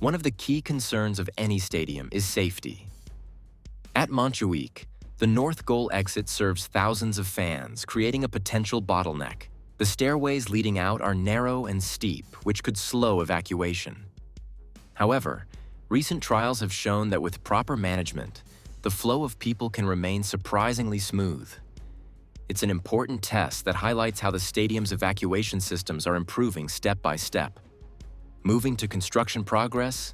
One of the key concerns of any stadium is safety. At Montjuïc, the north goal exit serves thousands of fans, creating a potential bottleneck. The stairways leading out are narrow and steep, which could slow evacuation. However, recent trials have shown that with proper management, the flow of people can remain surprisingly smooth. It's an important test that highlights how the stadium's evacuation systems are improving step by step. Moving to construction progress,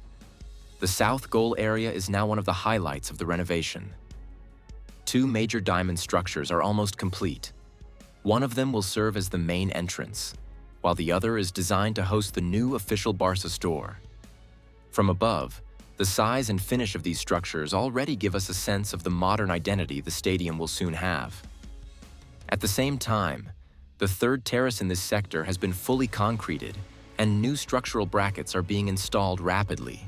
the south goal area is now one of the highlights of the renovation. Two major diamond structures are almost complete. One of them will serve as the main entrance, while the other is designed to host the new official Barça Store. From above, the size and finish of these structures already give us a sense of the modern identity the stadium will soon have. At the same time, the third terrace in this sector has been fully concreted, and new structural brackets are being installed rapidly.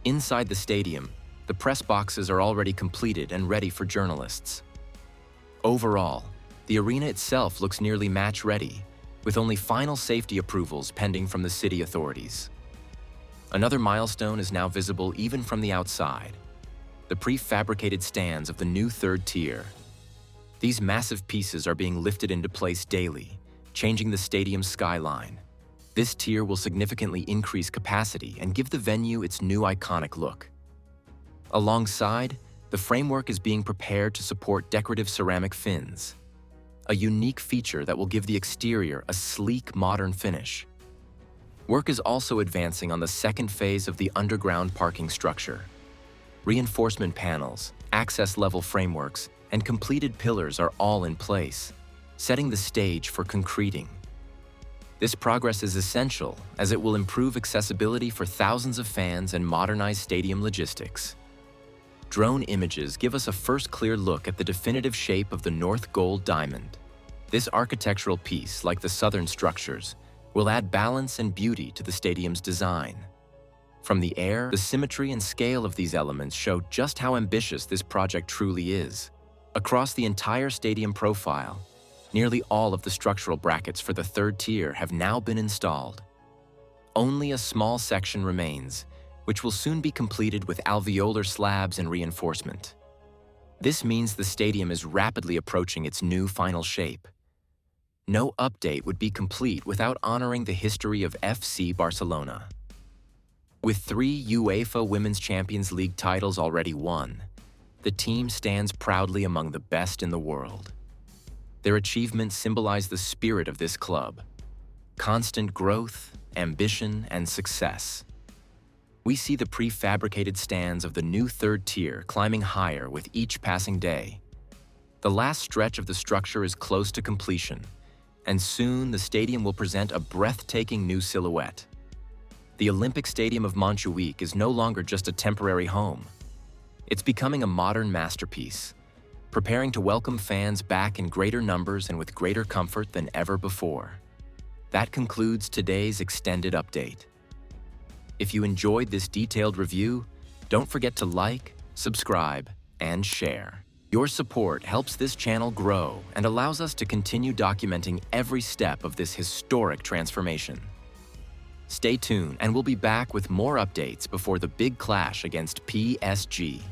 Inside the stadium, the press boxes are already completed and ready for journalists. Overall, the arena itself looks nearly match-ready, with only final safety approvals pending from the city authorities. Another milestone is now visible even from the outside: the prefabricated stands of the new third tier. These massive pieces are being lifted into place daily, changing the stadium's skyline. This tier will significantly increase capacity and give the venue its new iconic look. Alongside, the framework is being prepared to support decorative ceramic fins, a unique feature that will give the exterior a sleek, modern finish. Work is also advancing on the second phase of the underground parking structure. Reinforcement panels, access-level frameworks, and completed pillars are all in place, setting the stage for concreting. This progress is essential as it will improve accessibility for thousands of fans and modernize stadium logistics. Drone images give us a first clear look at the definitive shape of the North Goal Diamond. This architectural piece, like the southern structures, will add balance and beauty to the stadium's design. From the air, the symmetry and scale of these elements show just how ambitious this project truly is. Across the entire stadium profile, nearly all of the structural brackets for the third tier have now been installed. Only a small section remains, which will soon be completed with alveolar slabs and reinforcement. This means the stadium is rapidly approaching its new final shape. No update would be complete without honoring the history of FC Barcelona. With 3 UEFA Women's Champions League titles already won, the team stands proudly among the best in the world. Their achievements symbolize the spirit of this club: constant growth, ambition, and success. We see the prefabricated stands of the new third tier climbing higher with each passing day. The last stretch of the structure is close to completion, and soon the stadium will present a breathtaking new silhouette. The Olympic Stadium of Montjuïc is no longer just a temporary home. It's becoming a modern masterpiece, preparing to welcome fans back in greater numbers and with greater comfort than ever before. That concludes today's extended update. If you enjoyed this detailed review, don't forget to like, subscribe, and share. Your support helps this channel grow and allows us to continue documenting every step of this historic transformation. Stay tuned, and we'll be back with more updates before the big clash against PSG.